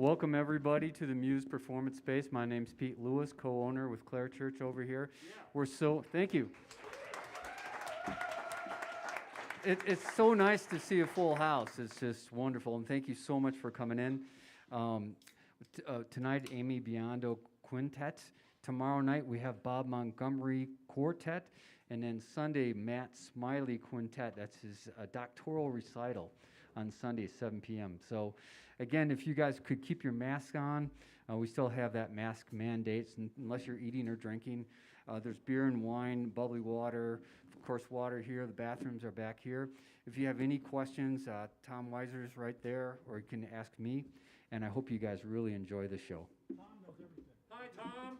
Welcome everybody to the Muse Performance Space. My name's Pete Lewis, co-owner with Claire Church over here. Yeah. Thank you. It's so nice to see a full house. It's just wonderful, and thank you so much for coming in. Tonight, Amy Biondo Quintet. Tomorrow night, we have Bob Montgomery Quartet, and then Sunday, Matt Smiley Quintet. That's his doctoral recital on Sunday, 7 p.m. So, again, if you guys could keep your mask on, we still have that mask mandates, unless you're eating or drinking. There's beer and wine, bubbly water, of course, water here. The bathrooms are back here. If you have any questions, Tom Weiser's right there, or you can ask me. And I hope you guys really enjoy the show. Tom knows everything. Hi, Tom.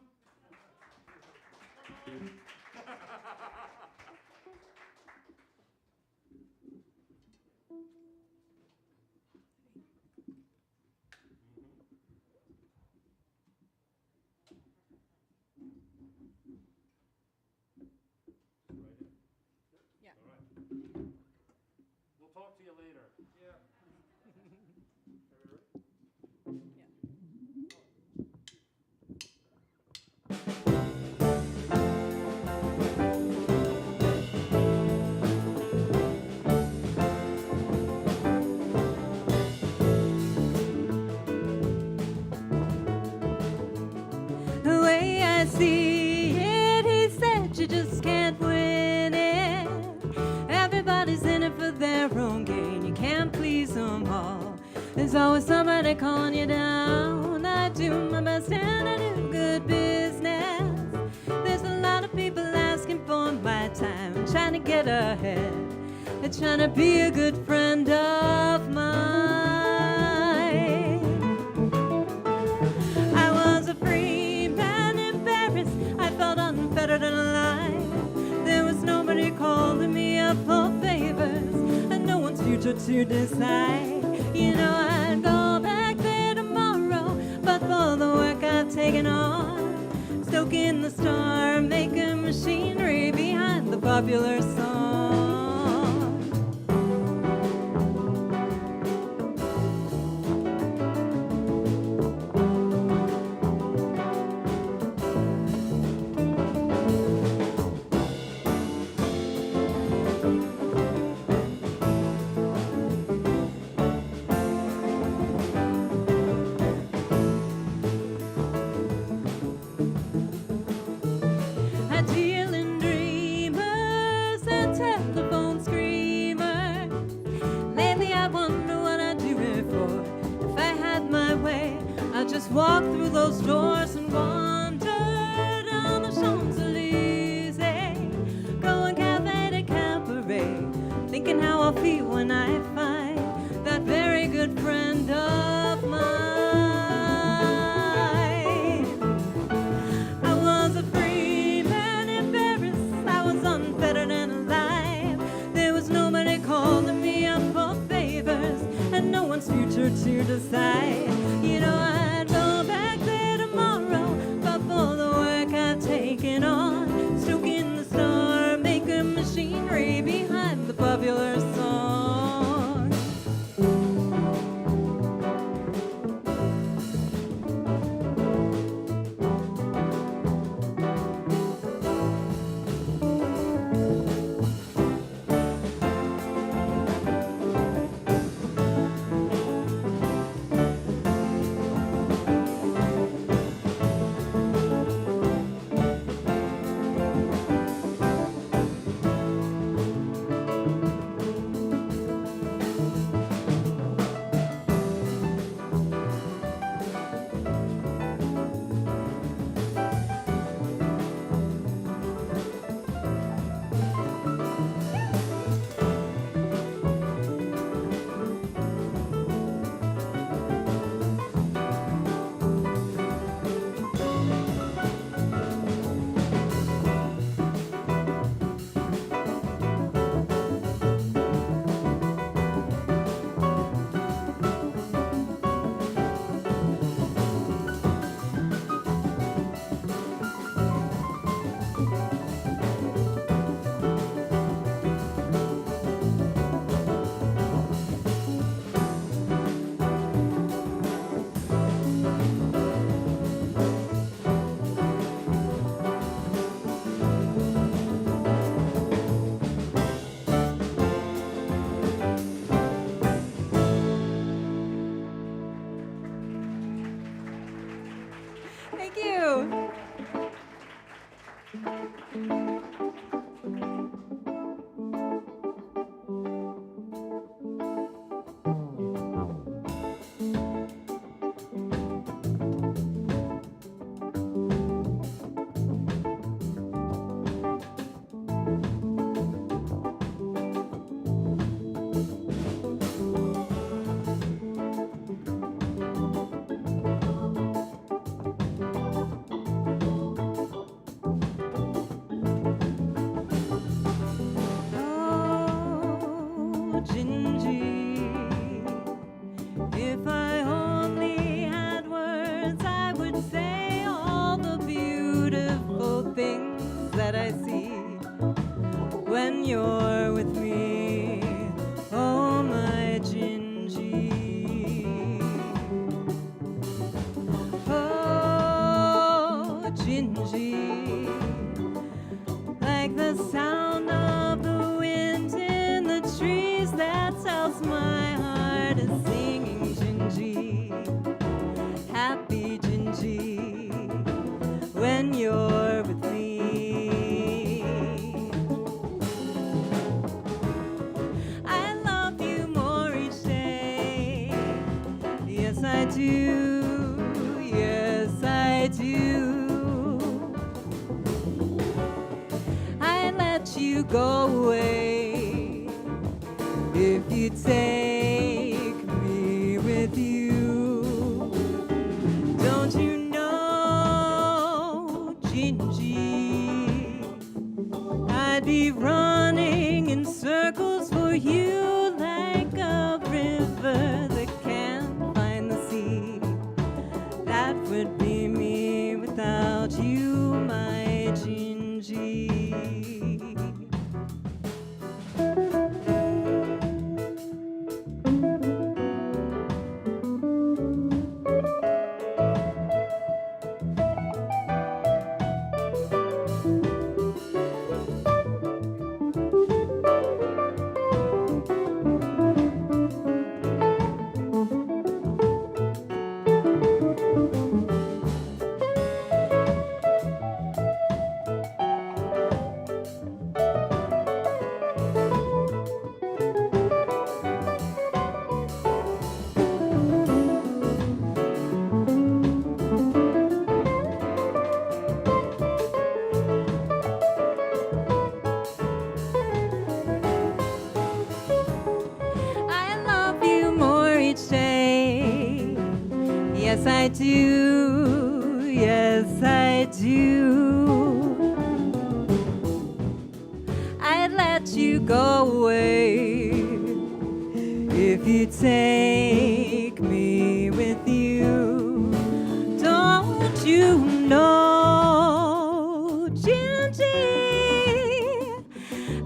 Yeah. All right. We'll talk to you later. Yeah. The way I see it, he said you just can't win it. Everybody's in it for their own gain. You can't please them all. There's always somebody calling you down. I do my best and I do good business. There's a lot of people asking for my time, trying to get ahead. They're trying to be a good friend of mine. I was a free man in Paris. I felt unfettered and alive. There was nobody calling me up for favors, and no one's future to decide. You know I'd go back there tomorrow, but for the work I've taken on, stoking the star, making machinery behind the popular song. I deal in dreamers and when you're with me. Oh, my Gingy. Oh, Gingy. Like the sound of the wind in the trees, that's how my heart is singing, Gingy. Happy Gingy, when you're with me. I love you more each day. Yes, I do. Yes, I do. I let you go away if you take me with you. Don't you know, Gingy, I'd be running in circles for you like a river that can't find the sea. That would be me without you, my Gingy. I love you more each day. Yes, I do. Yes, I do. I'd let you go away if you take me with you. Don't you know, Gingy,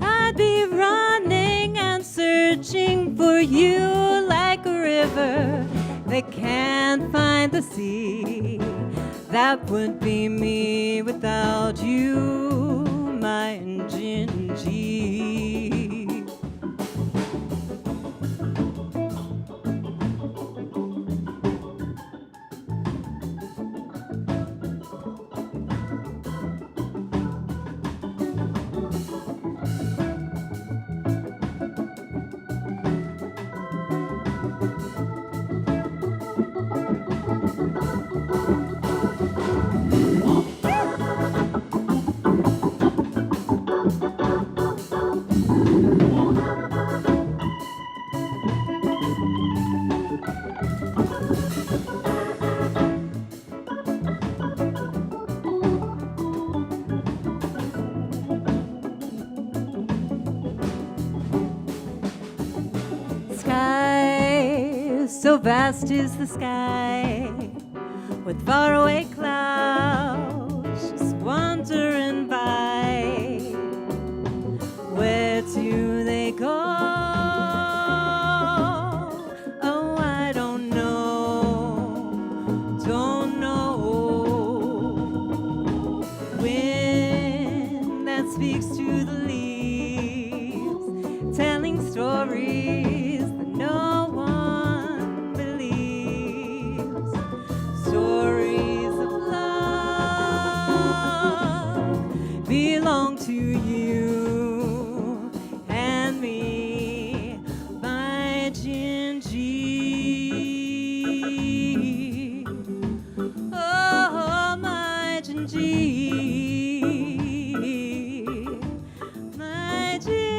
I'd be running and searching for you like a river that can't find the sea. That would be me without you, my Gingy. Sky, so vast is the sky, with faraway clouds just wandering by. Where do they go? Oh, I don't know, don't know. Wind that speaks to the leaves, telling stories that no one believes. Stories of love belong to you and me, my Gingy. Oh, my Gingy. My Gingy.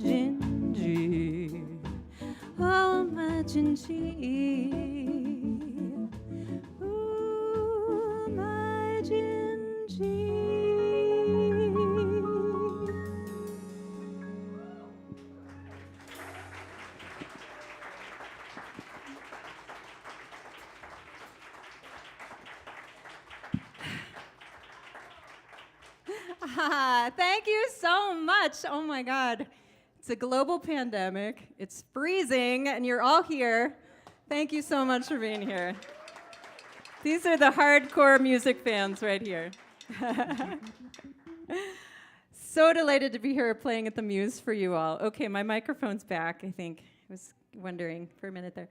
Gingy, oh my Gingy, ooh my Gingy. Thank you so much. Oh my God. It's a global pandemic. It's freezing, and you're all here. Thank you so much for being here. These are the hardcore music fans right here. So delighted to be here playing at the Muse for you all. Okay, my microphone's back, I think. I was wondering for a minute there.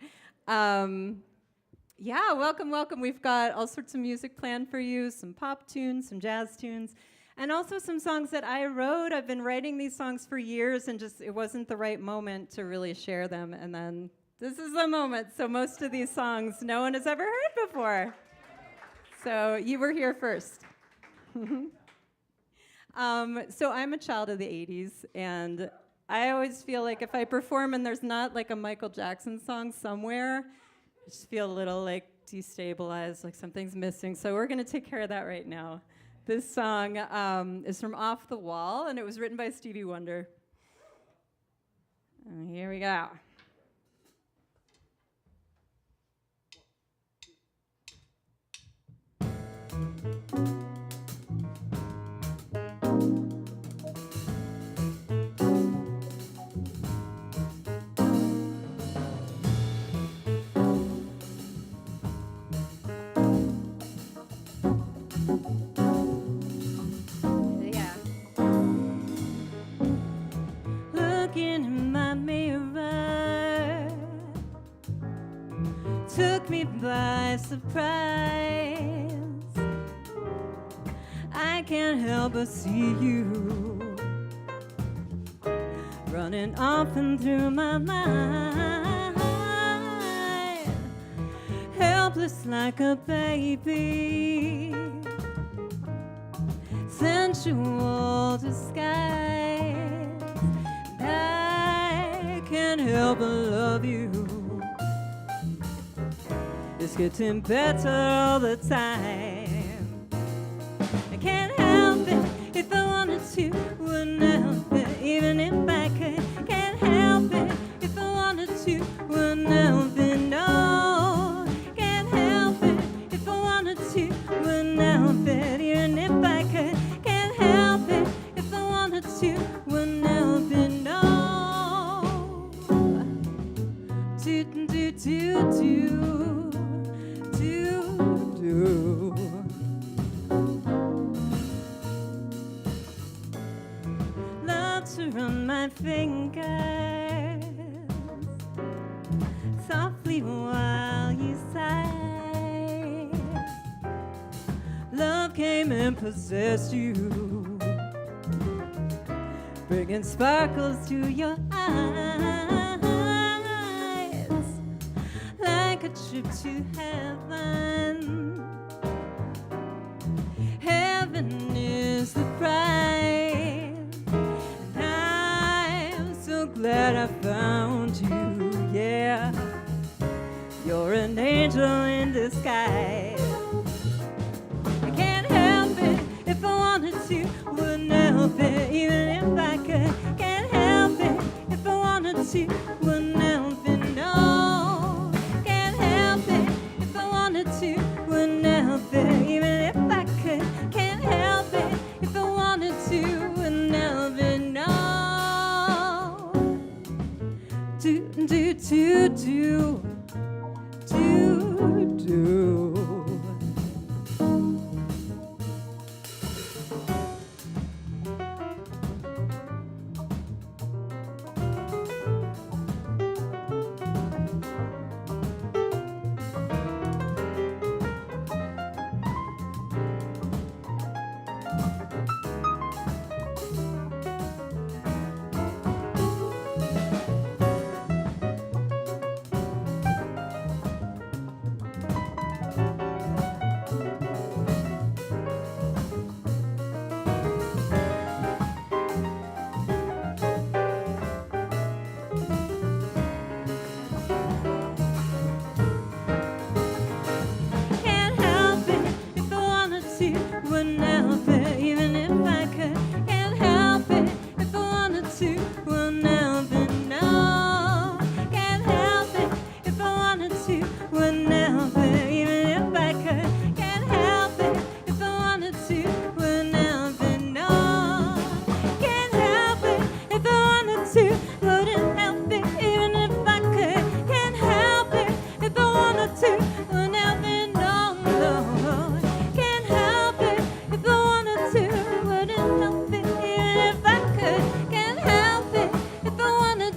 Yeah, welcome, welcome. We've got all sorts of music planned for you, some pop tunes, some jazz tunes, and also some songs that I wrote. I've been writing these songs for years, and just it wasn't the right moment to really share them. And then this is the moment. So most of these songs no one has ever heard before. So you were here first. So I'm a child of the 80s, and I always feel like if I perform and there's not like a Michael Jackson song somewhere, I just feel a little like destabilized, like something's missing. So we're going to take care of that right now. This song is from Off the Wall, and it was written by Stevie Wonder. And here we go. Looking in my mirror took me by surprise. I can't help but see you running off and through my mind, helpless like a baby, sensual disguise. I can't help but love you. It's getting better all the time. I can't help it if I wanted to, wouldn't help it even if I could. Can't help it if I wanted to, wouldn't help it, no. Can't help it if I wanted to, wouldn't help it even if I could. Can't help it if I wanted to, wouldn't help it, no. Do do do do do. Love to run my fingers softly while you sigh. Love came and possessed you, bringing sparkles to your eyes, like a trip to heaven. Heaven is the prize, and I'm so glad I found you, yeah. You're an angel in disguise. I can't help it if I wanted to, wouldn't help it even if I could. Can't help it if I wanted to, wouldn't help it, no. Can't help it if I wanted to, wouldn't help it even if I could. Can't help it if I wanted to, wouldn't help it, no. Do do do do do do.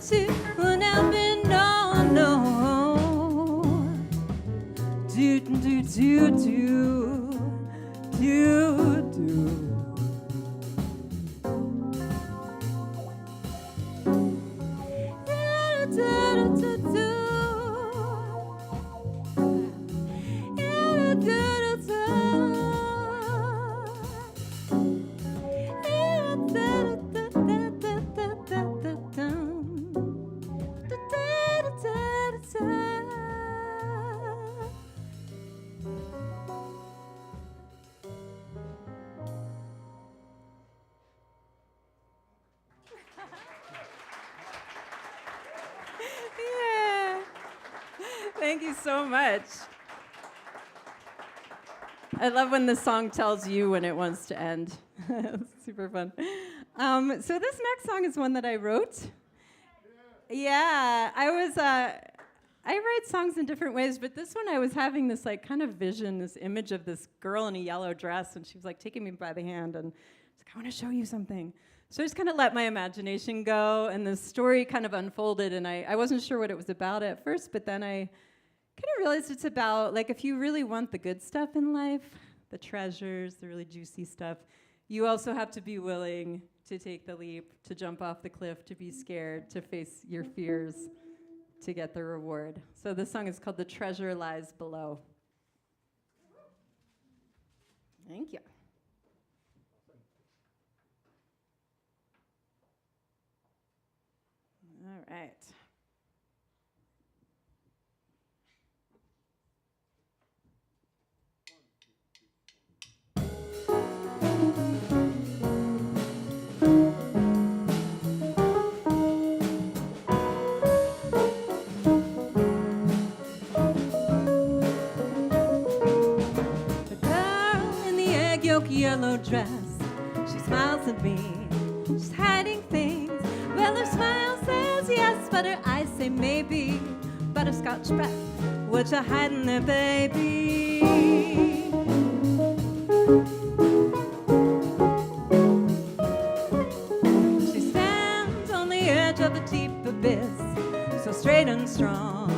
to never know, no. Do, do, do, do, do, do. Yeah. Thank you so much. I love when the song tells you when it wants to end. It's super fun. So this next song is one that I wrote. Yeah, I write songs in different ways, but this one I was having this like kind of vision, this image of this girl in a yellow dress, and she was like taking me by the hand, and she's like, I want to show you something. So I just kind of let my imagination go, and the story kind of unfolded, and I wasn't sure what it was about at first, but then I kind of realized it's about, like, if you really want the good stuff in life, the treasures, the really juicy stuff, you also have to be willing to take the leap, to jump off the cliff, to be scared, to face your fears, to get the reward. So this song is called The Treasure Lies Below. Thank you. All right. Yellow dress, she smiles at me, she's hiding things. Well, her smile says yes, but her eyes say maybe. Butterscotch breath, what you hiding there, baby? She stands on the edge of a deep abyss, so straight and strong.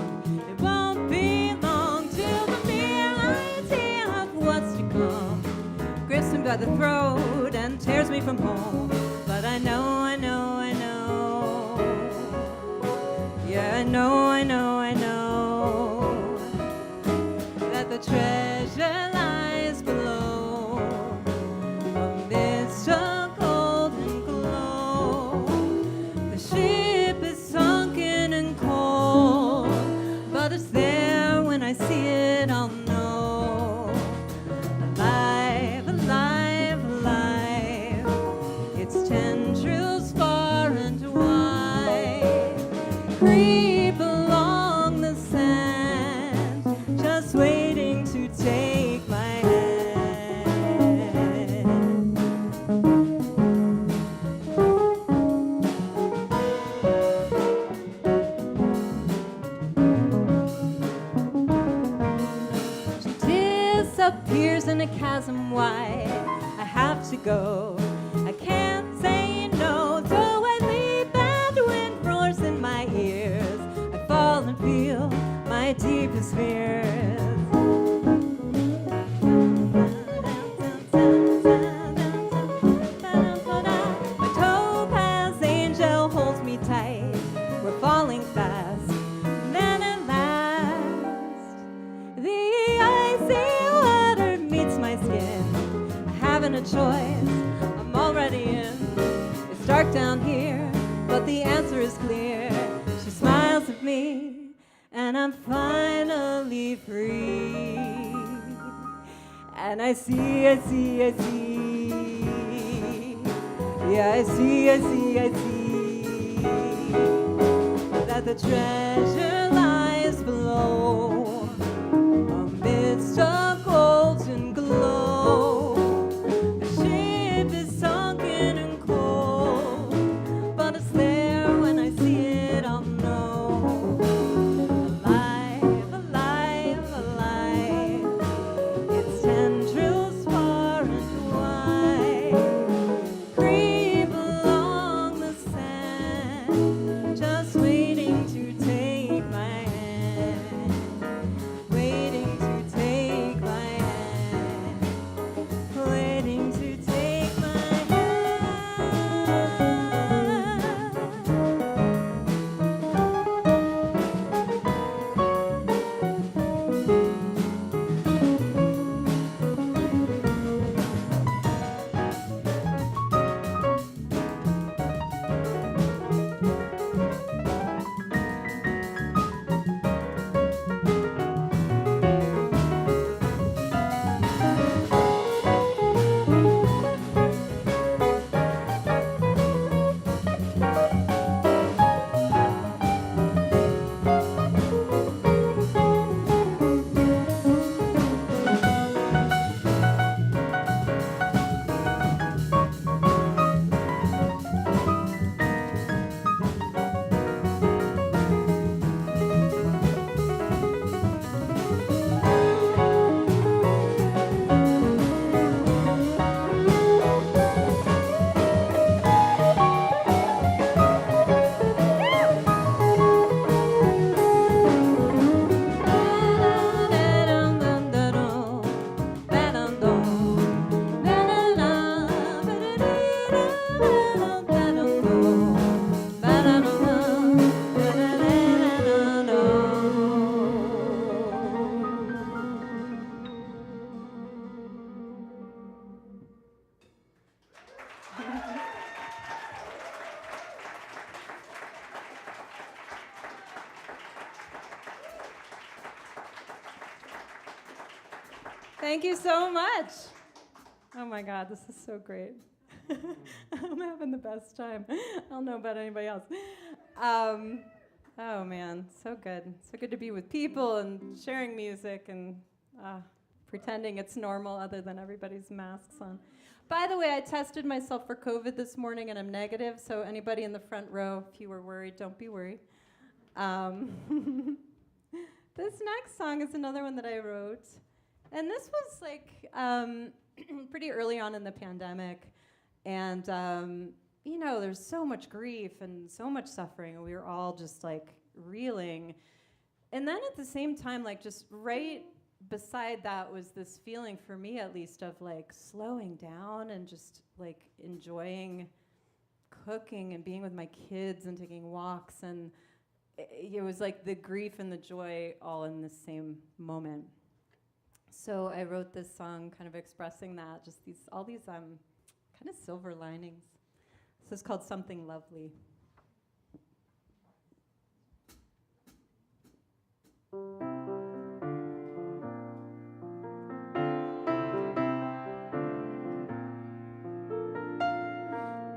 It won't be long till the reality of what's to come grips me by the throat and tears me from home. But I know, yeah, I know that the treasure lies below, amidst a golden glow. The ship is sunken and cold, but it's there when I see it, I'll know. Tendrils far and wide creep along the sand, just waiting to take my hand. She disappears in a chasm wide. I have to go. I can't say no, so I leap and the wind roars in my ears. I fall and feel my deepest fears. My topaz angel holds me tight. We're falling fast. And then at last, the icy water meets my skin. I haven't a choice. Already in. It's dark down here, but the answer is clear. She smiles at me, and I'm finally free. And I see. Yeah, I see that the treasure lies below, amidst a golden glow. Just Thank you so much. Oh my God, this is so great. I'm having the best time. I don't know about anybody else. Oh man, so good. So good to be with people and sharing music and pretending it's normal other than everybody's masks on. By the way, I tested myself for COVID this morning and I'm negative, so anybody in the front row, if you were worried, don't be worried. This next song is another one that I wrote. And this was like pretty early on in the pandemic. And, you know, there's so much grief and so much suffering. And we were all just like reeling. And then at the same time, like just right beside that was this feeling for me at least of like slowing down and just like enjoying cooking and being with my kids and taking walks. And it was like the grief and the joy all in the same moment. So I wrote this song kind of expressing that, just all these kind of silver linings. This is called Something Lovely.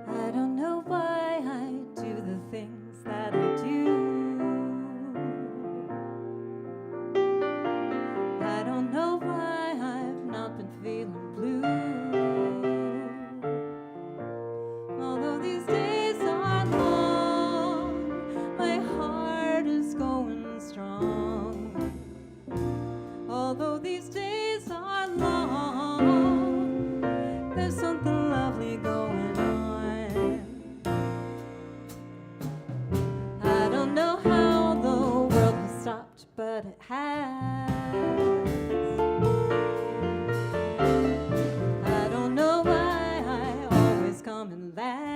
I don't know why I do the things that I do. I don't know why I've not been feeling blue. Although these days are long, my heart is going strong. Although these days are long, there's something lovely going on. I don't know how the world has stopped, but it has. I don't know why I always come in last.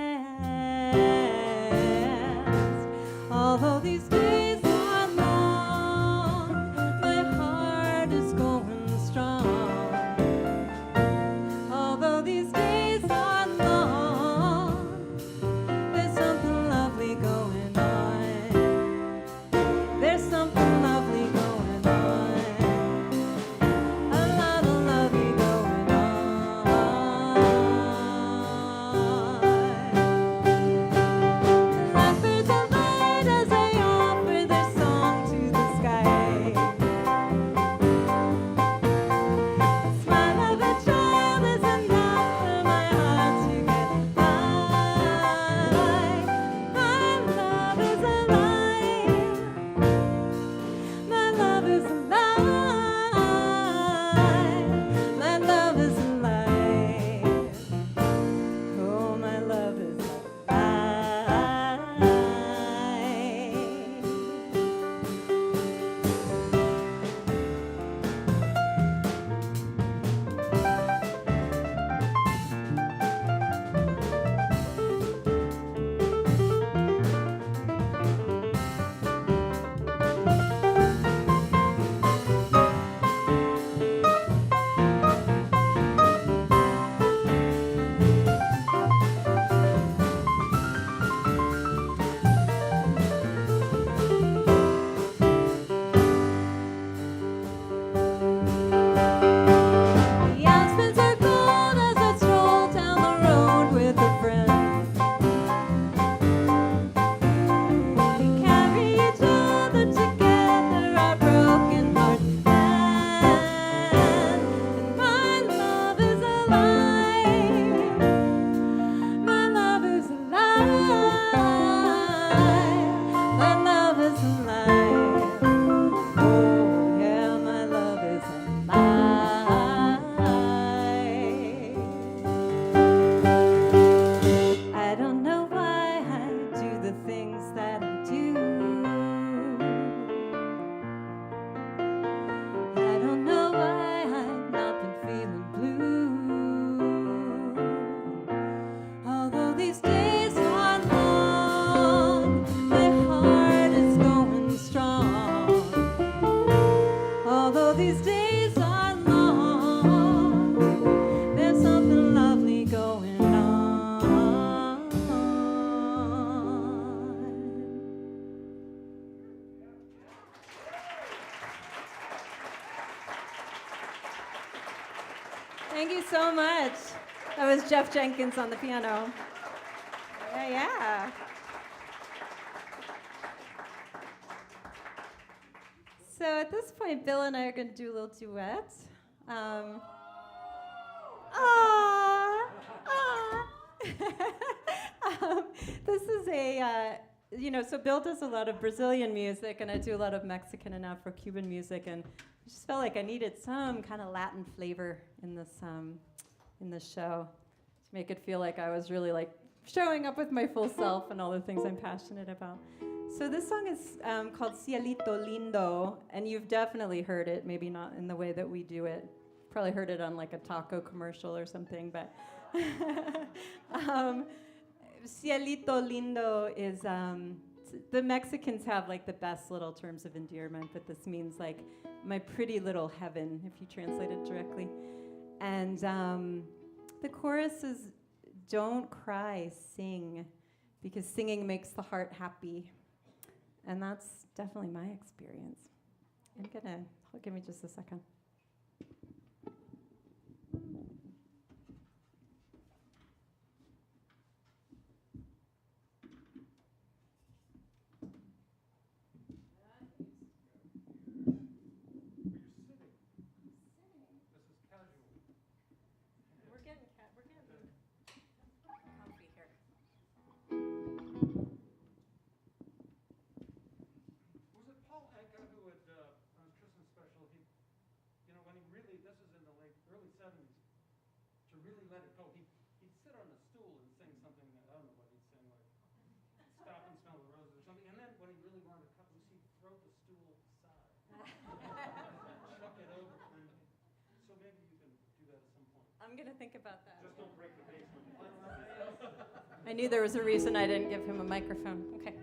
Although these days are long, my heart is going strong. Although these days are long, there's something lovely going on. There's something lovely going on. A lot of lovely going on. Blackbirds are light as they often Thank you so much. That was Jeff Jenkins on the piano. Yeah. So at this point, Bill and I are going to do a little duet. This is so Bill does a lot of Brazilian music, and I do a lot of Mexican and Afro-Cuban music, and I just felt like I needed some kind of Latin flavor in this show to make it feel like I was really like showing up with my full self and all the things I'm passionate about. So this song is called Cielito Lindo, and you've definitely heard it, maybe not in the way that we do it. Probably heard it on like a taco commercial or something, but Cielito Lindo is, the Mexicans have like the best little terms of endearment, but this means like my pretty little heaven, if you translate it directly. And the chorus is, don't cry, sing, because singing makes the heart happy. And that's definitely my experience. Give me just a second. Really let it go. He'd sit on a stool and sing something, I don't know what he'd sing, like Stop and Smell the Roses or something. And then when he really wanted to cut loose, he'd throw the stool aside. Chuck it over. And so maybe you can do that at some point. I'm going to think about that. Just don't break the basement. I knew there was a reason I didn't give him a microphone. Okay.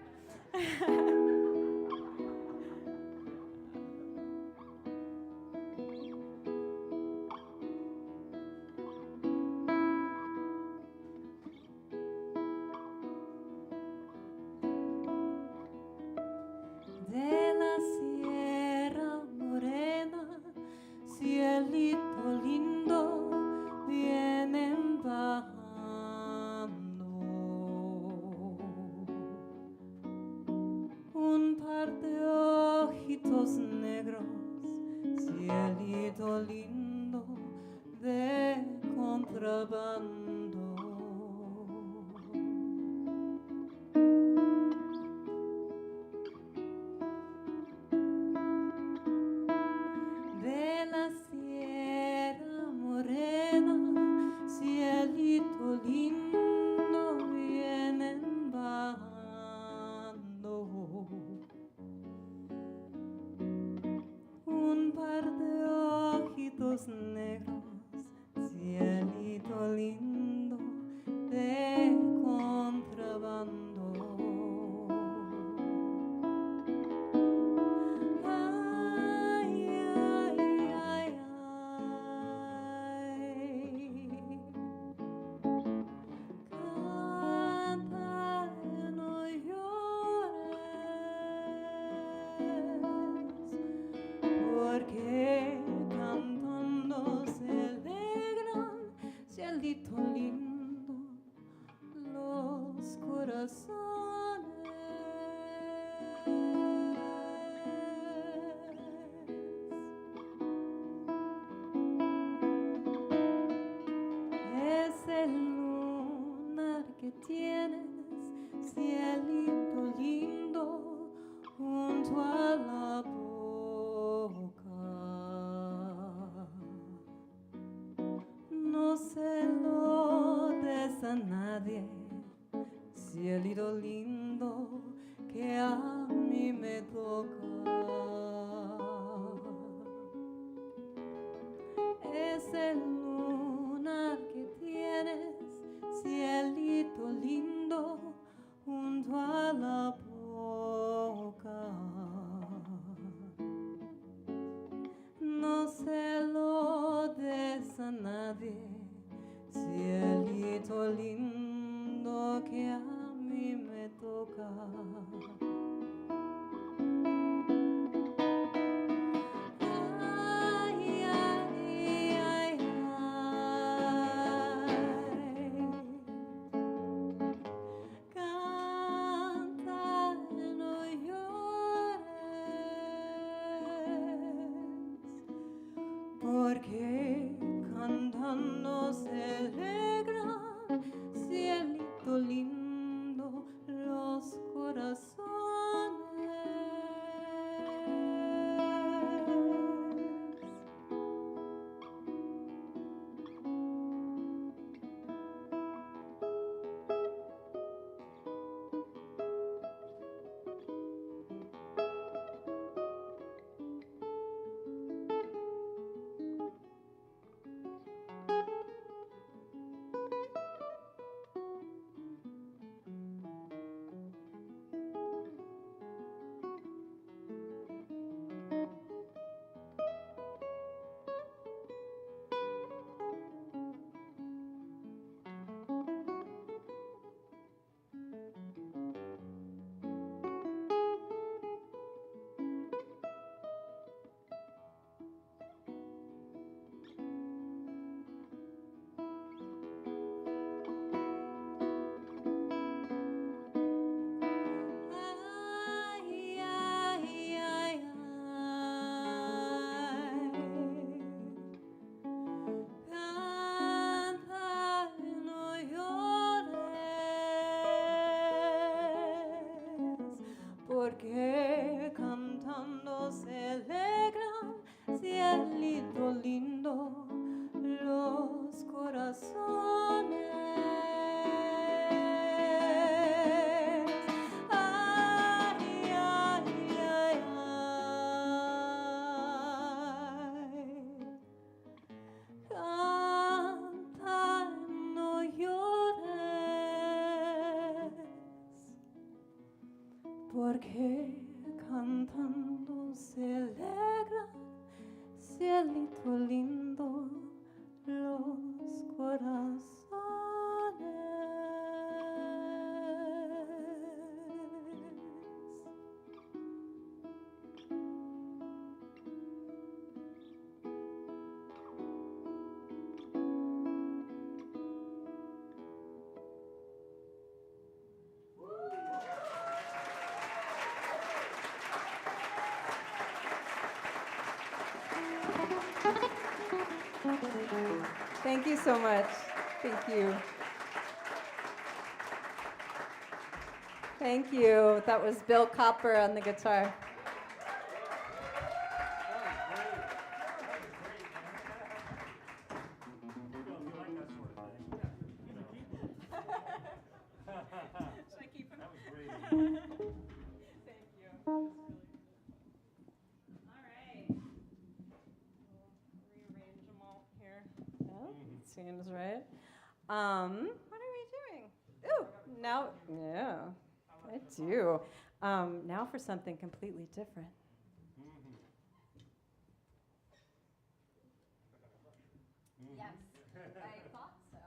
Cielito lindo que a mí me toca. Ese lunar que tienes, cielito lindo, junto a la boca. No se lo des a nadie, cielito lindo que a mí me toca. porque cantando se alegran, cielito lindo, los corazones. Ay, ay, ay, ay. Canta, no llores, porque cantando se alegra, cielito lindo, los corazones. Thank you so much. Thank you. Thank you. That was Bill Copper on the guitar. Should I keep him? That was great. Thank you. All right. We'll rearrange them all here. Oh, seems right. What are we doing? Ooh, now, yeah, I do. Now for something completely different. Yes, I thought so.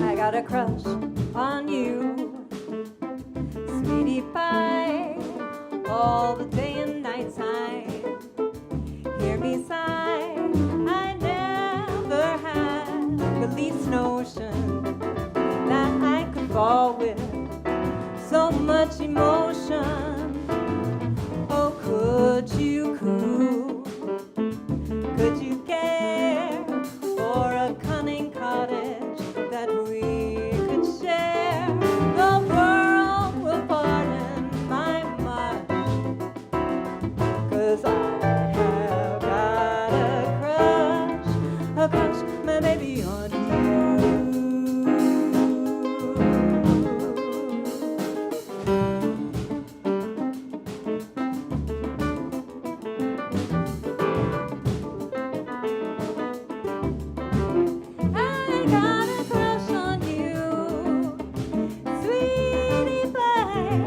I got a crush on you, sweetie pie, all the day and night time. Hear me sigh, I never had the least notion that I could fall with so much emotion. Oh, could you care for a cunning cottage that we could share? The world will pardon my much, 'cause I have got a crush, my baby, on you. I got a crush on you, sweetie pie,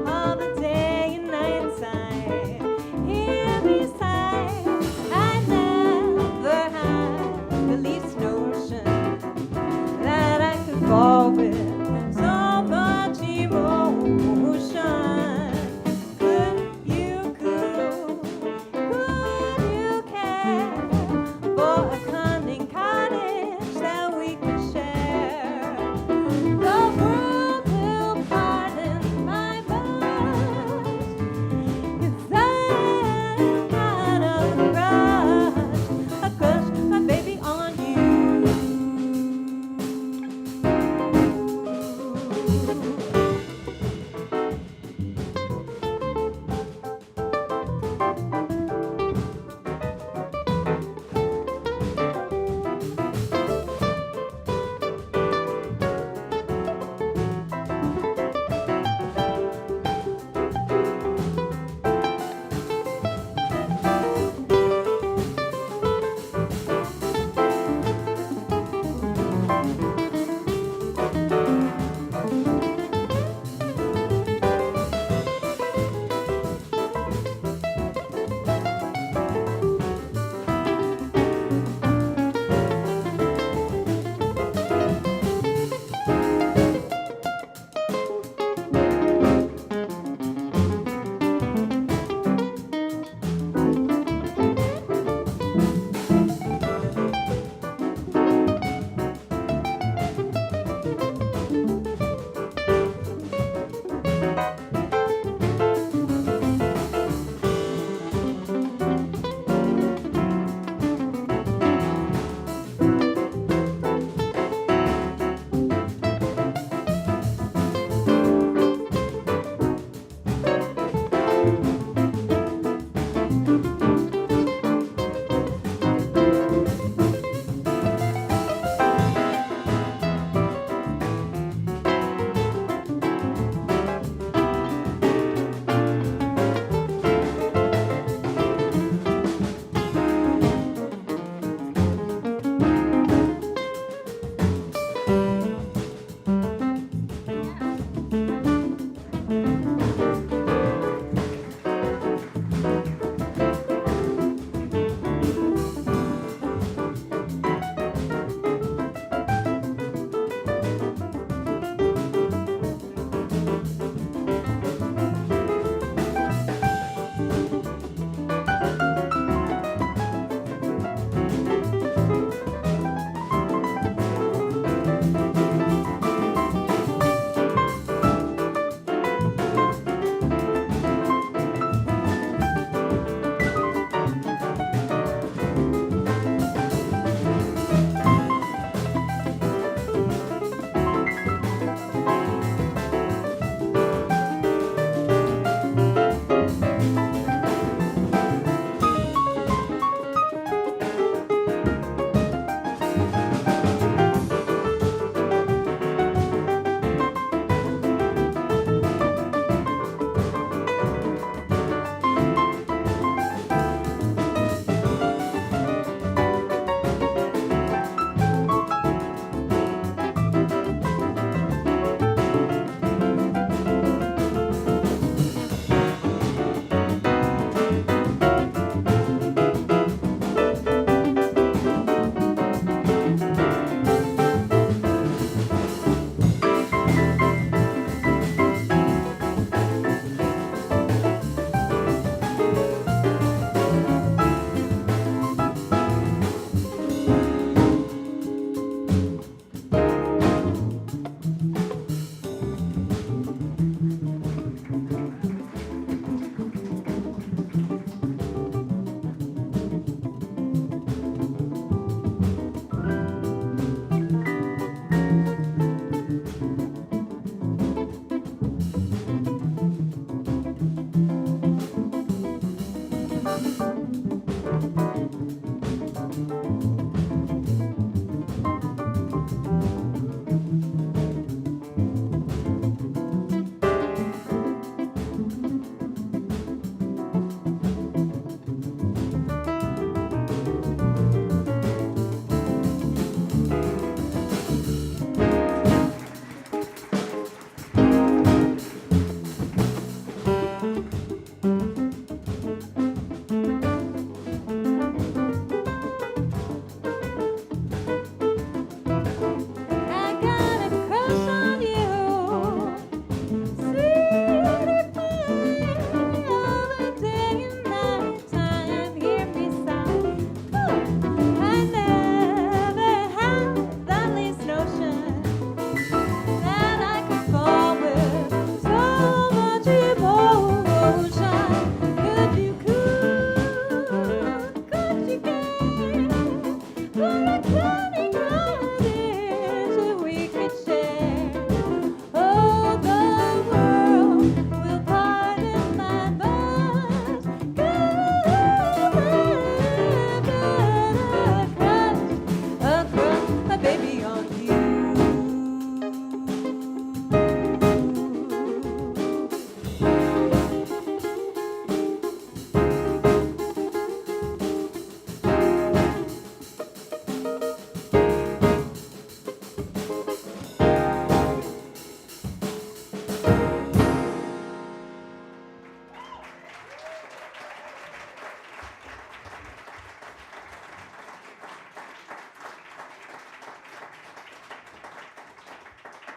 all the day and night time. Hear me sigh, I never had the least notion that I could fall with so much emotion. Could you care for a cunning cottage that we could share? The world will pardon my blush, 'cause I've got a crush, my baby, on you.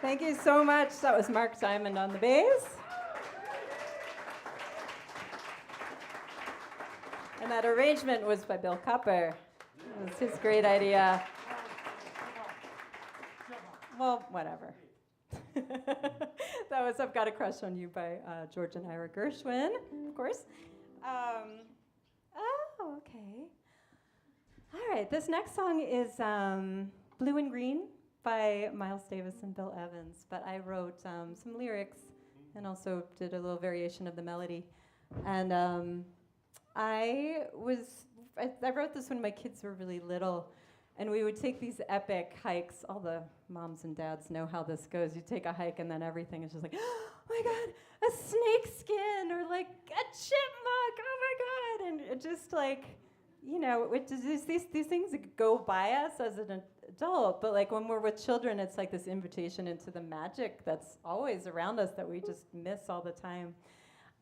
Thank you so much. That was Mark Diamond on the bass. And that arrangement was by Bill Cupper. It was his great idea. Well, whatever. That was I've Got a Crush on You by George and Ira Gershwin, of course. Oh, okay. All right, this next song is Blue and Green by Miles Davis and Bill Evans, but I wrote some lyrics and also did a little variation of the melody. And I wrote this when my kids were really little, and we would take these epic hikes. All the moms and dads know how this goes. You take a hike and then everything is just like, oh my God, a snake skin, or like a chipmunk, oh my God. And it just like, you know, these things that go by us as an adult, but like when we're with children, it's like this invitation into the magic that's always around us that we just miss all the time.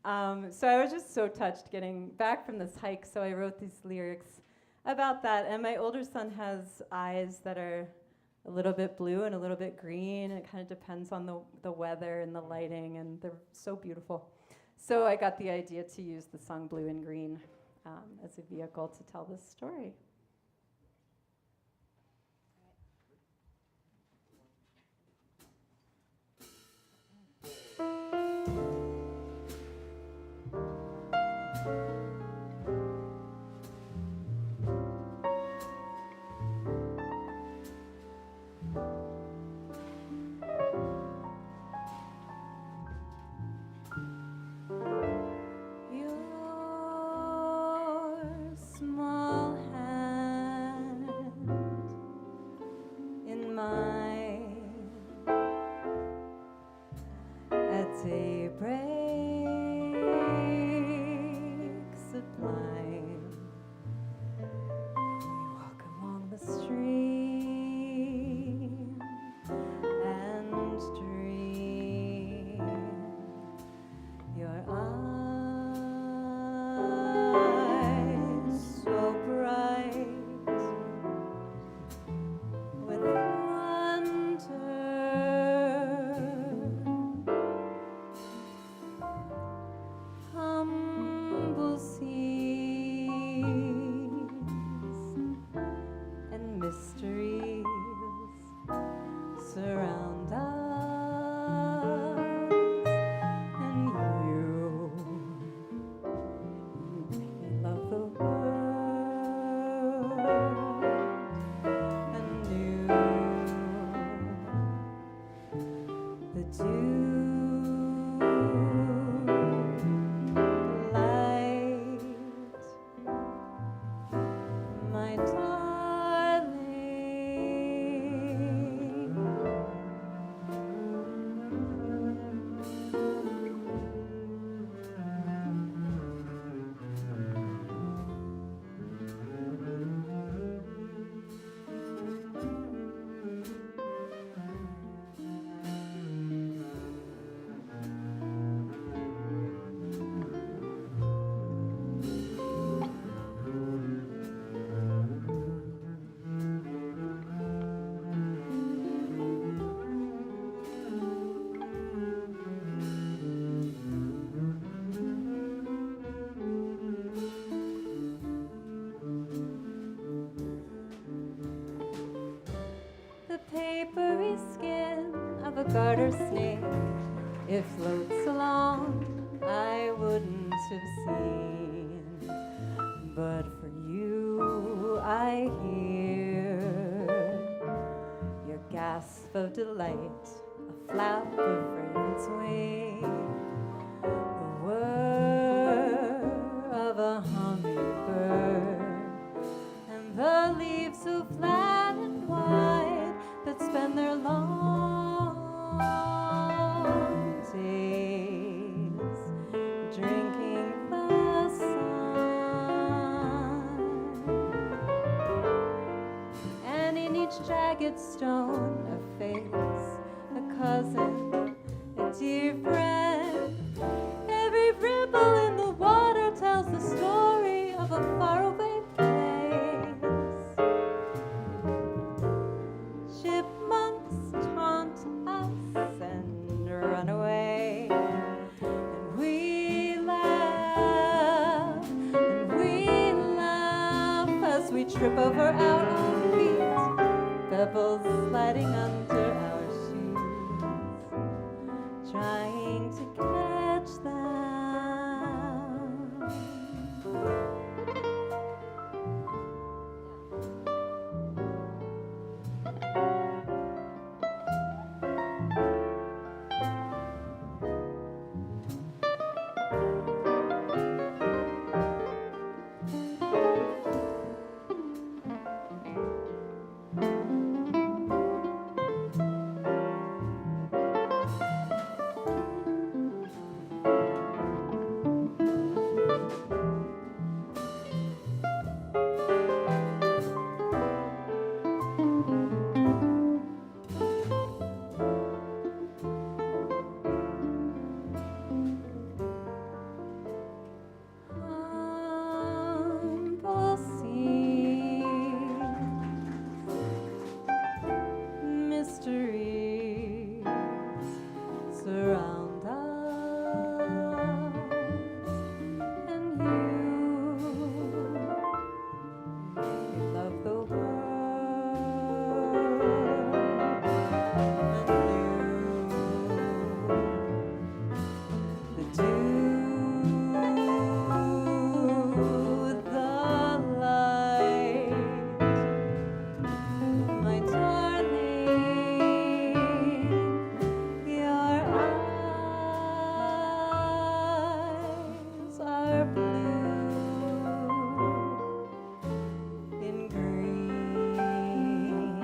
So I was just so touched getting back from this hike, so I wrote these lyrics about that. And my older son has eyes that are a little bit blue and a little bit green, and it kind of depends on the weather and the lighting, and they're so beautiful. So I got the idea to use the song Blue and Green as a vehicle to tell this story. Papery skin of a garter snake, it floats along, I wouldn't have seen. But for you, I hear your gasp of delight, a flap of raven's wing, the whir of a hummingbird, and the leaves so flat and wide that spend their long days drinking the sun. And in each jagged stone a face, a cousin, a dear friend. Every ripple in the water tells the story of a faraway chipmunks taunt us as we trip over our own feet, pebbles sliding under our shoes, trying to catch them. Humble seas, mysteries surround us, and you love the world, and the dew, the light, my darling, your eyes are blue in green,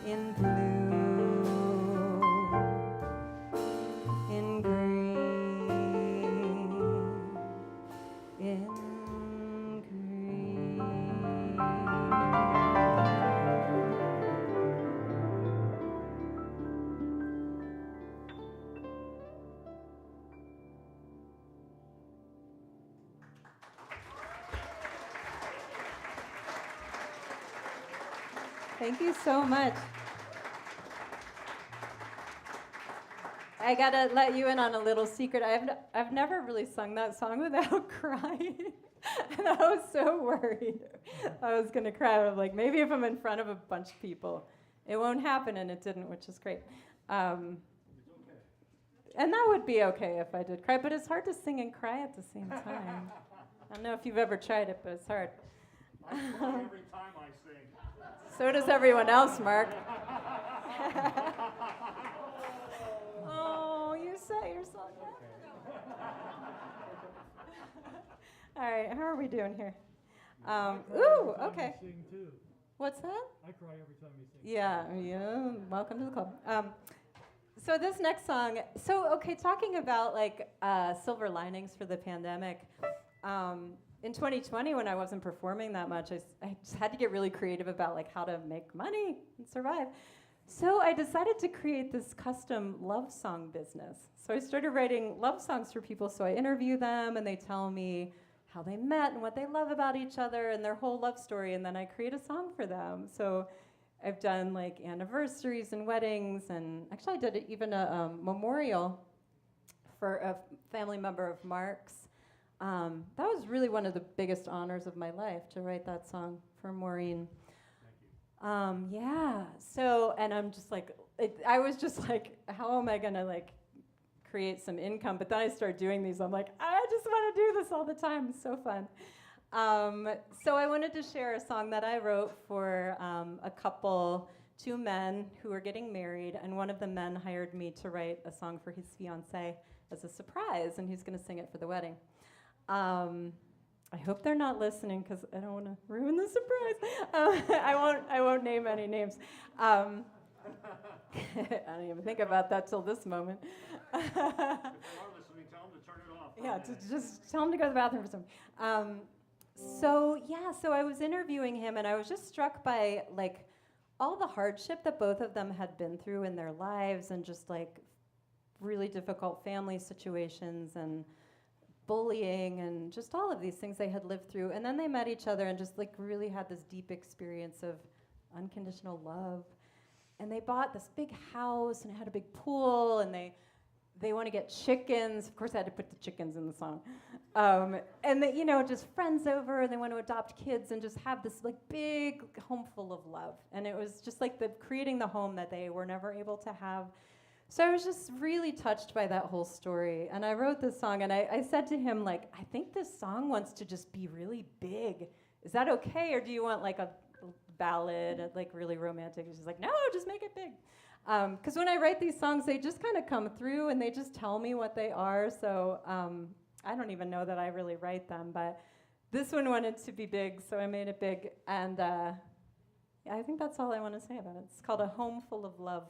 in blue, in green, in green. Thank you so much. I gotta let you in on a little secret. I've never really sung that song without crying, and I was so worried I was gonna cry. I'm like, maybe if I'm in front of a bunch of people, it won't happen, and it didn't, which is great. And that would be okay if I did cry, but it's hard to sing and cry at the same time. I don't know if you've ever tried it, but it's hard. I cry every time I sing. So does everyone else, Mark. Oh, you set yourself up. All right, how are we doing here? Ooh, okay. You sing too. What's that? I cry every time you sing. Yeah, welcome to the club. So this next song, talking about like silver linings for the pandemic. In 2020, when I wasn't performing that much, I just had to get really creative about like how to make money and survive. So I decided to create this custom love song business. So I started writing love songs for people. So I interview them and they tell me how they met and what they love about each other and their whole love story. And then I create a song for them. So I've done like anniversaries and weddings. And actually I did even a memorial for a family member of Mark's. That was really one of the biggest honors of my life, to write that song for Maureen. Thank you. Yeah. So, and I'm just like, I was just like, how am I gonna like create some income? But then I started doing these. I'm like, I just want to do this all the time. It's so fun. So I wanted to share a song that I wrote for a couple, two men who were getting married, and one of the men hired me to write a song for his fiancée as a surprise, and he's gonna sing it for the wedding. I hope they're not listening because I don't want to ruin the surprise. I won't name any names. I didn't even think about that till this moment. If they are listening, tell them to turn it off. Yeah, just tell them to go to the bathroom for some. So I was interviewing him, and I was just struck by like all the hardship that both of them had been through in their lives, and just like really difficult family situations and bullying and just all of these things they had lived through. And then they met each other and just like really had this deep experience of unconditional love. And they bought this big house and it had a big pool, and they they want to get chickens. Of course, I had to put the chickens in the song. And they, just friends over, and they want to adopt kids and just have this like big home full of love. And it was just like creating the home that they were never able to have. So I was just really touched by that whole story. And I wrote this song, and I said to him, like, I think this song wants to just be really big. Is that okay, or do you want like a ballad, like really romantic? And she's like, no, just make it big. Because when I write these songs, they just kind of come through and they just tell me what they are. So I don't even know that I really write them, but this one wanted to be big, so I made it big. And yeah, I think that's all I want to say about it. It's called A Home Full of Love.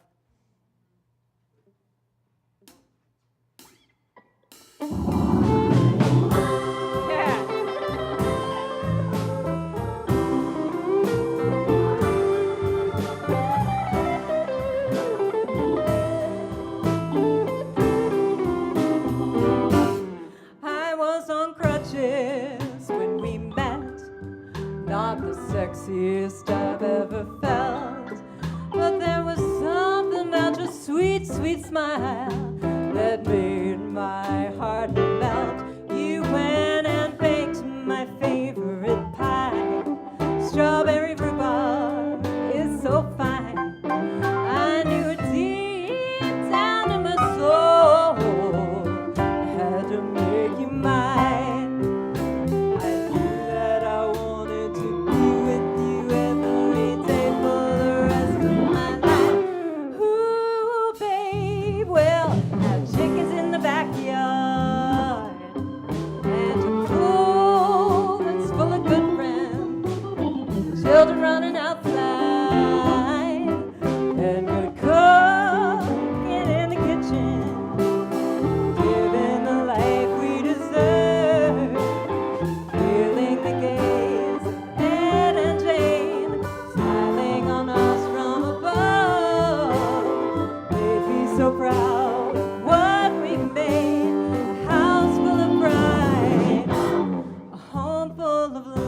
Sexiest I've ever felt, but there was something about your sweet, sweet smile that made my heart melt. You went and baked my favorite pie. Strawberry rhubarb is so fine. I knew it deep down in my soul. I had to make you mine. Children running outside, and good cooking in the kitchen, living the life we deserve, feeling the gaze of Ed and Jane, smiling on us from above. They'd be so proud of what we made, a house full of pride, a home full of love.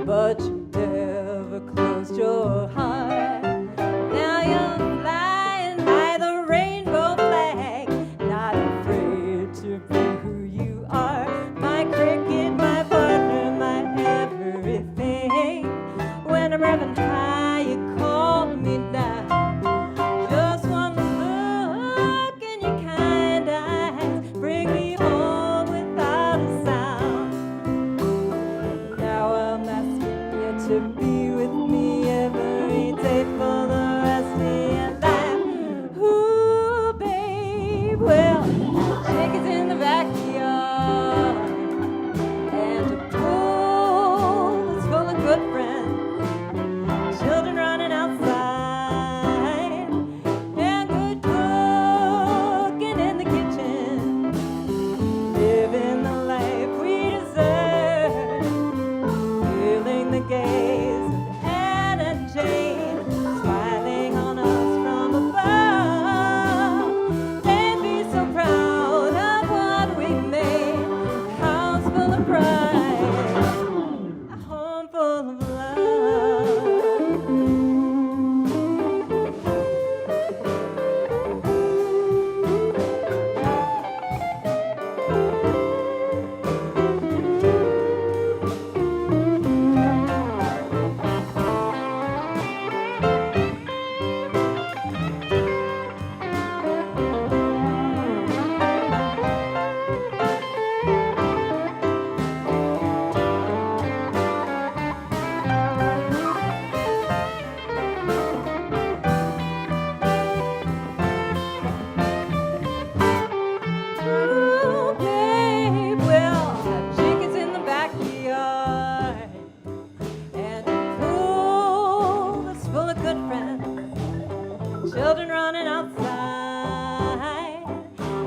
But you never closed your heart. Now you're flying by the rainbow flag, not afraid to be who you are. My cricket, my partner, my everything. When I'm running high, you call me down. Just one look in your kind eyes, bring me home without a sound. Now I'm to be with me every day for the rest of your life. Ooh, babe, well, chickens in the backyard, and a pool that's full of good friends, children running outside, and good cooking in the kitchen, living the life we deserve, feeling the gaze of Anne and Jane, smiling on us from above. They'd be so proud of what we made, a house full of pride, a home full of love. Ooh, babe, well, chickens in the backyard, and a pool that's full of good friends, children running outside,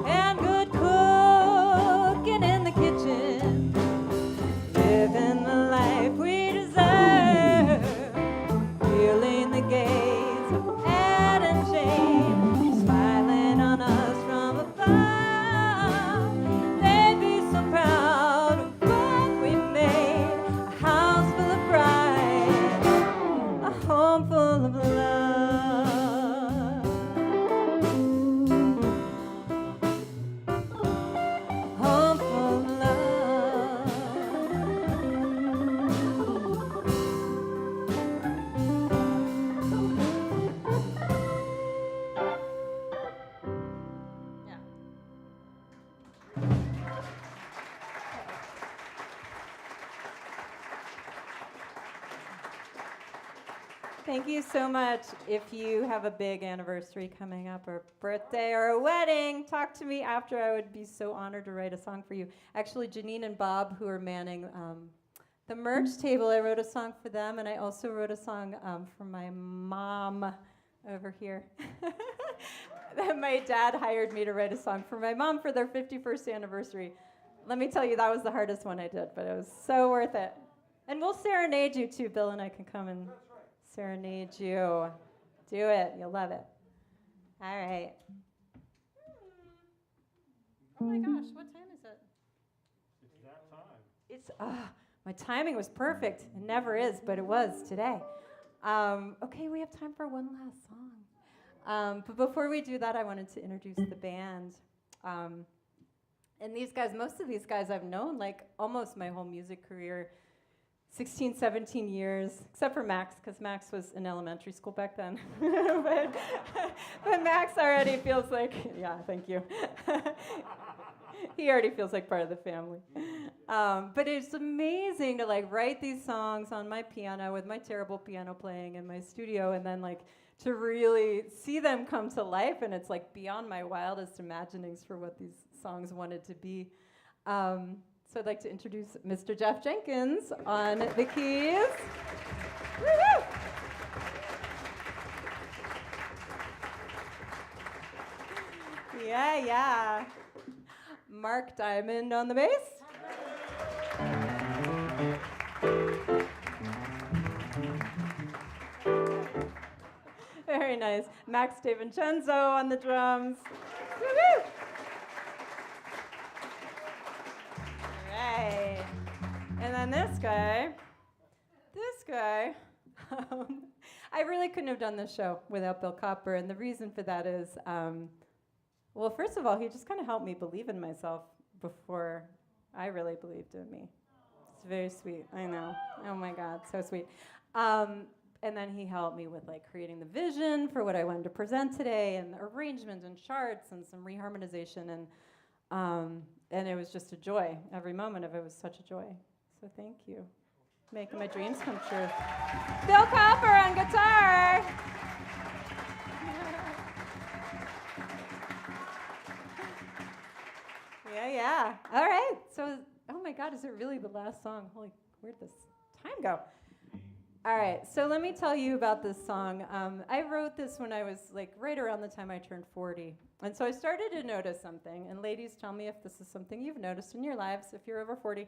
and good cooking in the kitchen, living the life we deserve, feeling the gaze of Ed and Jane, smiling on us from above. They'd be so proud of what we Thank you so much. If you have a big anniversary coming up, or birthday, or a wedding, talk to me after. I would be so honored to write a song for you. Actually, Janine and Bob, who are manning the merch table, I wrote a song for them, and I also wrote a song for my mom over here. My dad hired me to write a song for my mom for their 51st anniversary. Let me tell you, that was the hardest one I did, but it was so worth it. And we'll serenade you too. Bill and I can come and serenade you. Do it. You'll love it. All right. Oh my gosh, what time is it? It's that time. It's, my timing was perfect. It never is, but it was today. Okay, we have time for one last song. But before we do that, I wanted to introduce the band. And these guys, most of these guys I've known like almost my whole music career. 16, 17 years, except for Max, because Max was in elementary school back then. but Max already feels like, yeah, thank you. He already feels like part of the family. But it's amazing to like write these songs on my piano with my terrible piano playing in my studio, and then like to really see them come to life, and it's like beyond my wildest imaginings for what these songs wanted to be. So I'd like to introduce Mr. Jeff Jenkins on the keys. Woo-hoo! Yeah. Mark Diamond on the bass. Very nice. Max DeVincenzo on the drums. Woo-hoo! And then this guy, I really couldn't have done this show without Bill Copper, and the reason for that is, well, first of all, he just kind of helped me believe in myself before I really believed in me. It's very sweet, I know. Oh my God, so sweet. And then he helped me with like creating the vision for what I wanted to present today, and the arrangement and charts and some reharmonization, and it was just a joy. Every moment of it was such a joy. So thank you. Making my dreams come true. Bill Copper on guitar. Yeah. All right. So, oh my God, is it really the last song? Holy, where'd this time go? All right. So let me tell you about this song. I wrote this when I was like right around the time I turned 40. And so I started to notice something. And ladies, tell me if this is something you've noticed in your lives if you're over 40.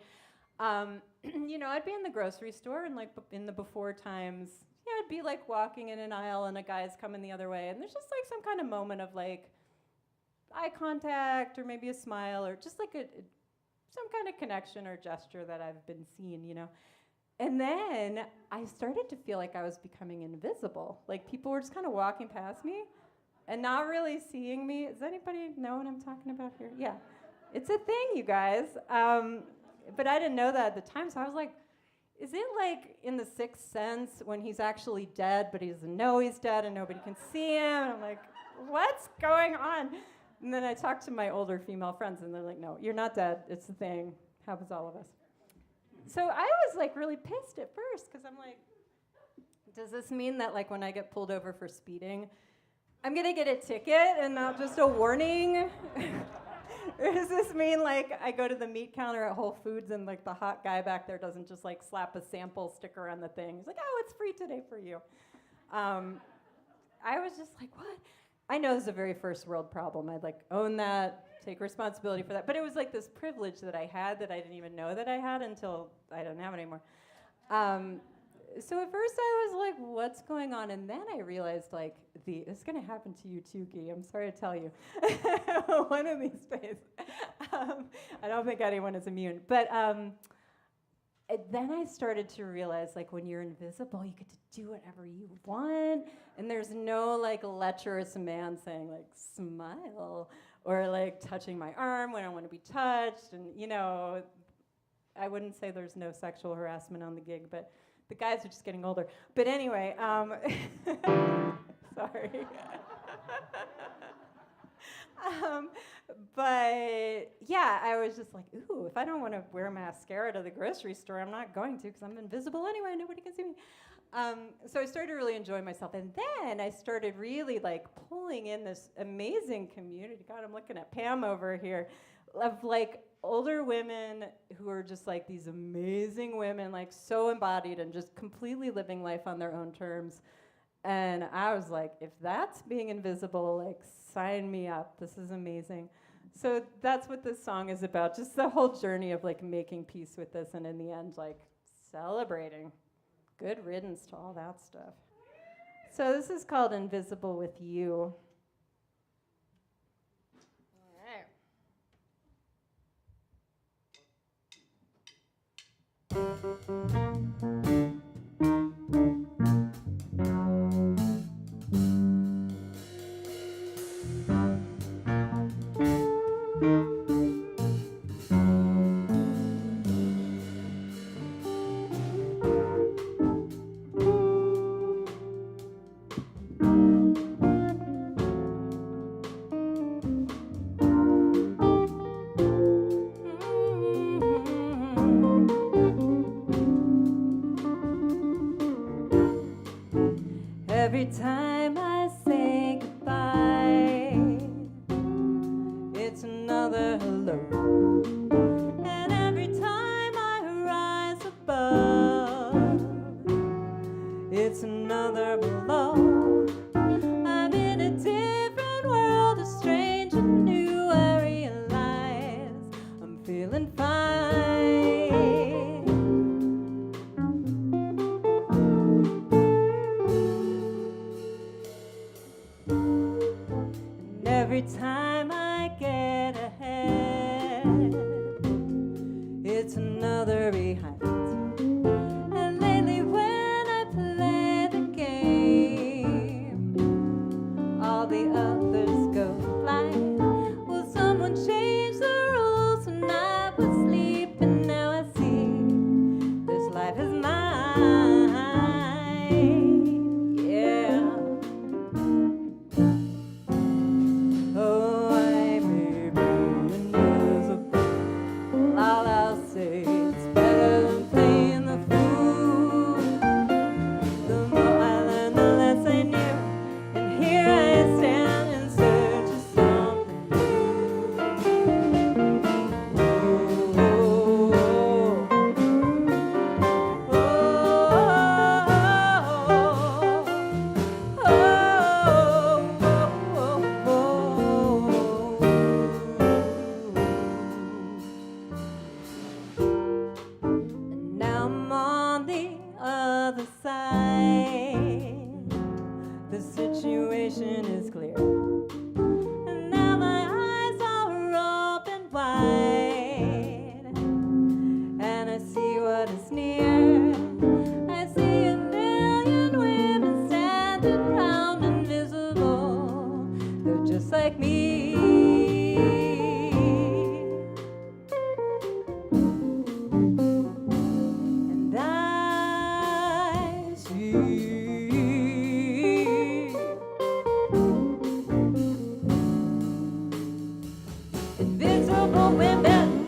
You know, I'd be in the grocery store, and like in the before times, yeah, I'd be like walking in an aisle and a guy's coming the other way, and there's just like some kind of moment of like eye contact or maybe a smile or just like some kind of connection or gesture that I've been seeing, you know. And then I started to feel like I was becoming invisible. Like people were just kind of walking past me and not really seeing me. Does anybody know what I'm talking about here? Yeah, it's a thing, you guys. But I didn't know that at the time, so I was like, is it like in the Sixth Sense when he's actually dead, but he doesn't know he's dead and nobody can see him? And I'm like, what's going on? And then I talked to my older female friends, and they're like, no, you're not dead. It's the thing. Happens to all of us. So I was like really pissed at first, because I'm like, does this mean that like when I get pulled over for speeding, I'm going to get a ticket and not just a warning? Or does this mean like I go to the meat counter at Whole Foods and like the hot guy back there doesn't just like slap a sample sticker on the thing? He's like, oh, it's free today for you. I was just like, what? I know this is a very first world problem. I'd like own that, take responsibility for that. But it was like this privilege that I had that I didn't even know that I had until I don't have it anymore. So at first I was like, what's going on? And then I realized like, it's going to happen to you too, Guy. I'm sorry to tell you. One of these days. I don't think anyone is immune. But then I started to realize like when you're invisible, you get to do whatever you want. And there's no like lecherous man saying like, smile. Or like touching my arm when I want to be touched. And you know, I wouldn't say there's no sexual harassment on the gig, but the guys are just getting older. But anyway, sorry. But yeah, I was just like, ooh, if I don't want to wear mascara to the grocery store, I'm not going to because I'm invisible anyway. Nobody can see me. So I started really enjoying myself, and then I started really like pulling in this amazing community. God, I'm looking at Pam over here, of like older women who are just like these amazing women, like so embodied and just completely living life on their own terms. And I was like, if that's being invisible, like sign me up. This is amazing. So that's what this song is about, just the whole journey of like making peace with this, and in the end, like celebrating. Good riddance to all that stuff. So this is called Invisible with You. Every time I say goodbye, it's another hello. And every time I rise above, it's another below. I'm in a different world, a strange and new. I realize I'm feeling fine. Every time I get ahead, it's another behind. And lately when I play the game, all the others go blind. Will someone change the rules? When I was sleeping, now I see this life is mine. Yeah. Oh, I may be invisible. All I'll say it's better than playing the fool. The more I learn, the less I knew. And here I stand in search of something And now I'm on the other side. The situation is clear. And now my eyes are open wide. And I see what is near. I see a million women standing round invisible. They're just like me. And I see invisible women.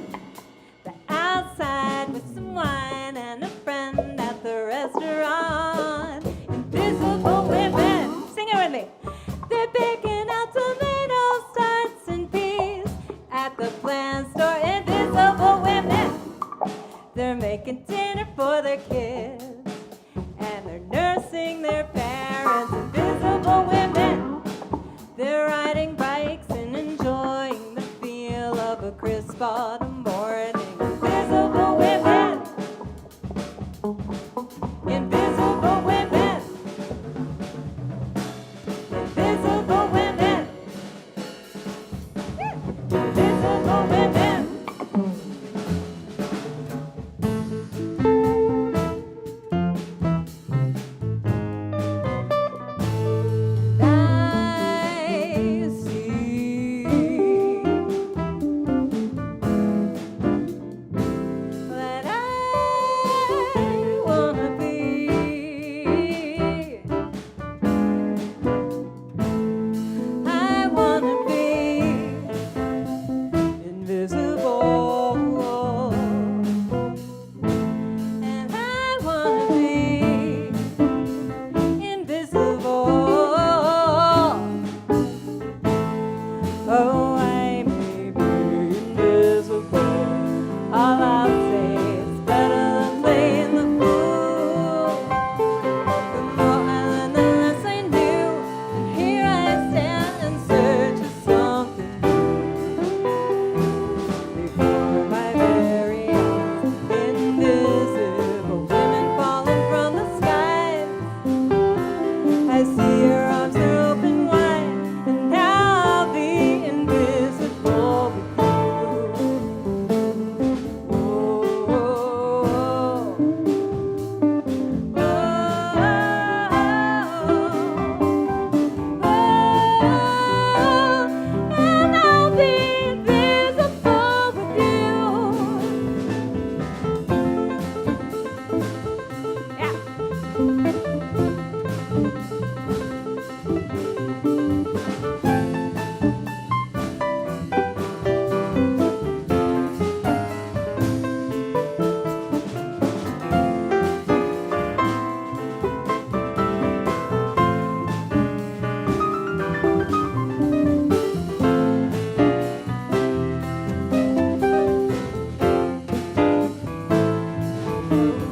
The outside with some wine and a friend at the restaurant. Invisible women, sing it with me. They're picking out tomato starts and peas at the plant store. Invisible women, they're making dinner for their kids and they're nursing their parents. Invisible women, they're riding bikes and enjoying the feel of a crisp autumn morning. Invisible women. Invisible women. Invisible women. Invisible women. I see Oh, I may be invisible. All I'll say is better than playing the fool. The more I learn, the less I knew. And here I stand in search of something new. Before my very eyes, invisible women falling from the skies. I see your arms are open wide, and now I'll be invisible with you. Oh, oh, oh, and I'll be invisible with you. Yeah.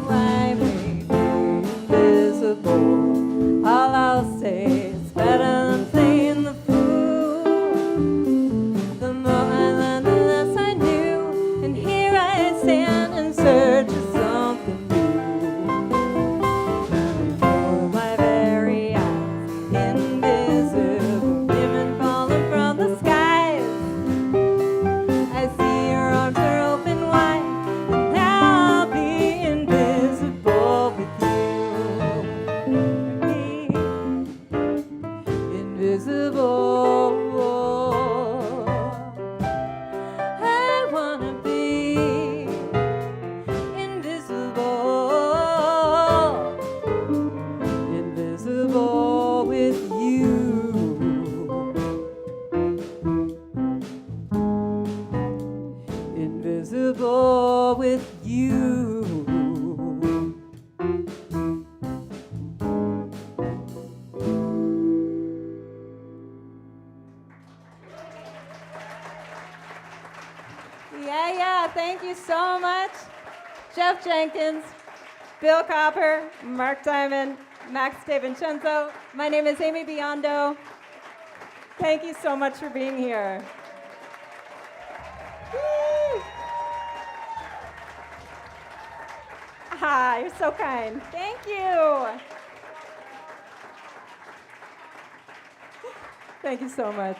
I may be invisible. All I'll say is better than playing the fool. The more I learn, the less I knew. And here I stand in search of something new. Before my very eyes, invisible women falling from the skies. I see your arms are open wide, and now I'll be invisible with you. Be invisible. I wanna be invisible. Invisible with you. Invisible with you. Yeah, thank you so much. Jeff Jenkins, Bill Copper, Mark Diamond, Max DeVincenzo. My name is Amy Biondo. Thank you so much for being here. Woo! Ah, you're so kind. Thank you. Thank you so much.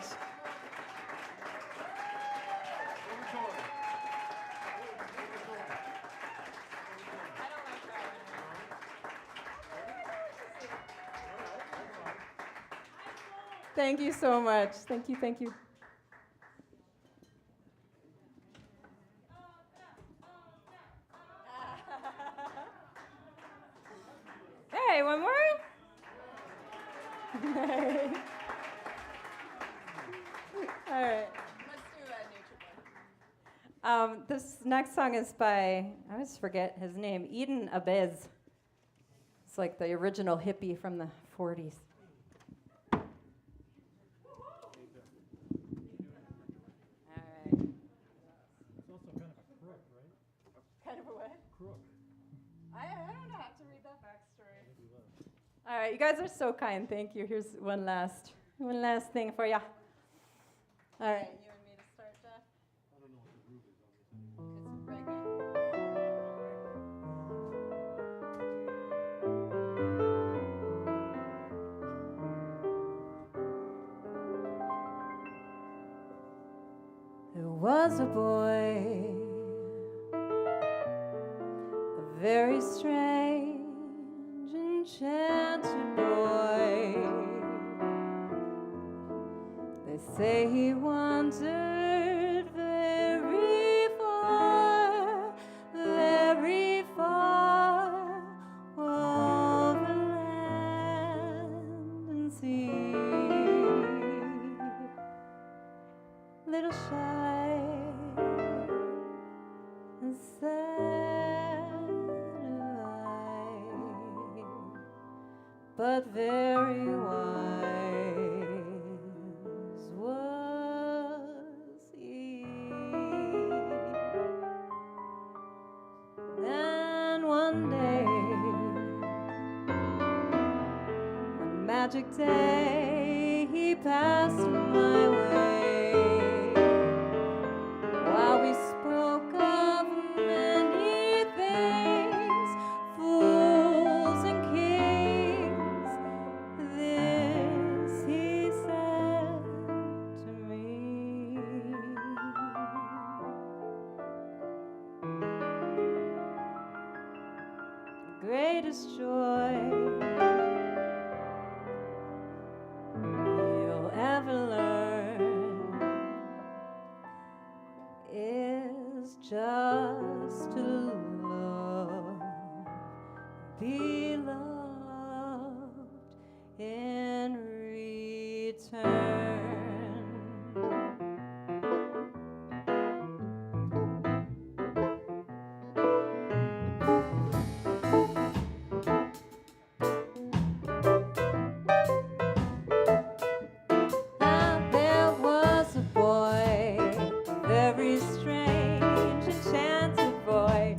Thank you so much. Thank you, thank you. Hey, one more? All right. This next song is by, I always forget his name, Eden Abez. It's like the original hippie from the 40s. It's also kind of a crook, right? Kind of a what? Crook. I don't know how to read that backstory. All right, you guys are so kind. Thank you. Here's one last thing for ya. All right, you and me to start, Jeff. I don't know what the groove is on this. It's reggae. There was a boy, a very strange, enchanted boy. They say he wandered very far over land and sea. Little shy and sad of eye, but very wise was magic day he passed my way. While we spoke of many things, fools and kings, this he said to me. Greatest joy you'll ever learn is just to love, be loved in return. Now there was a boy, a very strange, enchanted boy.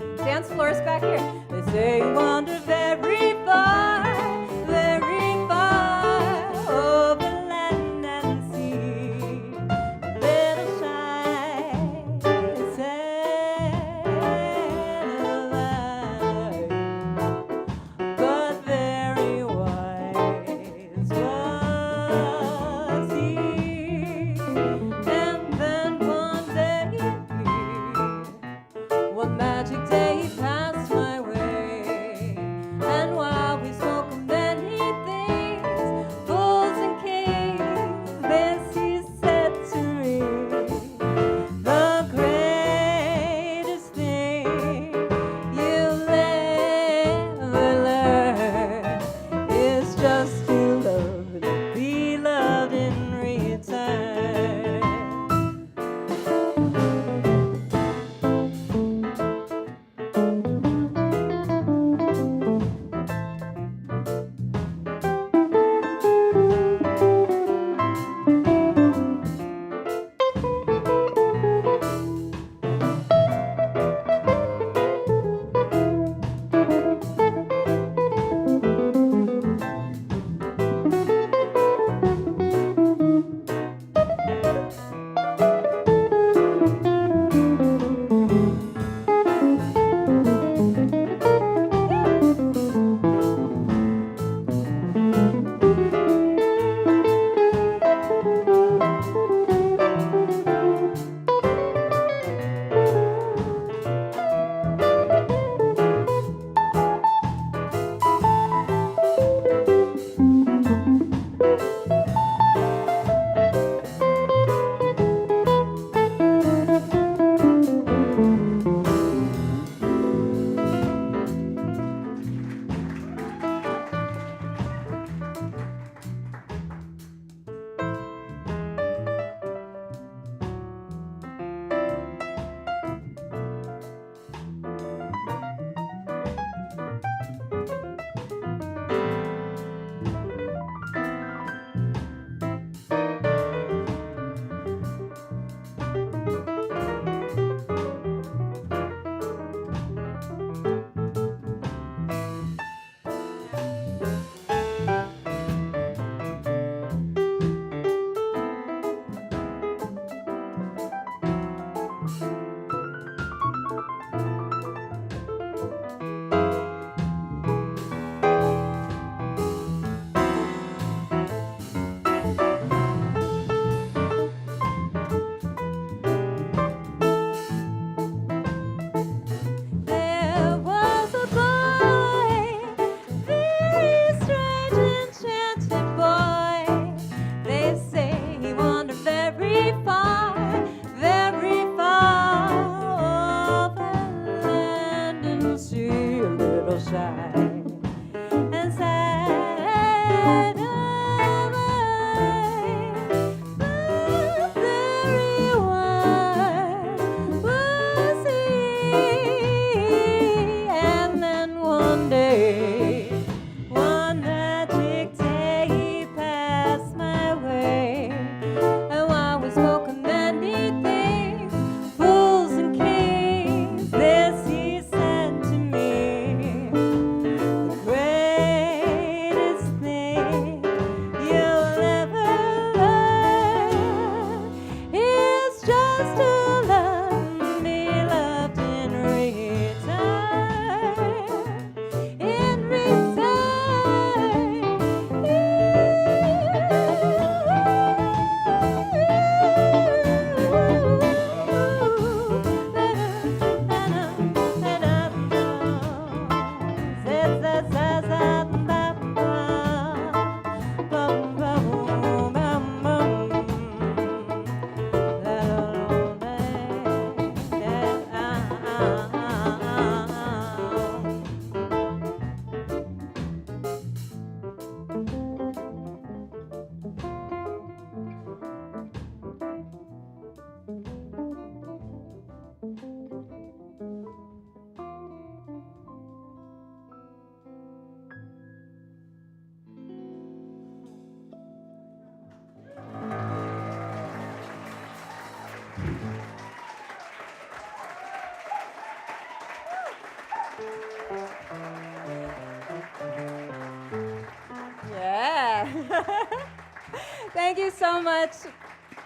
Thank you so much.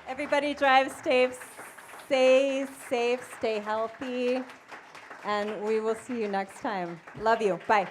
Everybody drive safe, stay safe, stay healthy, and we will see you next time. Love you. Bye.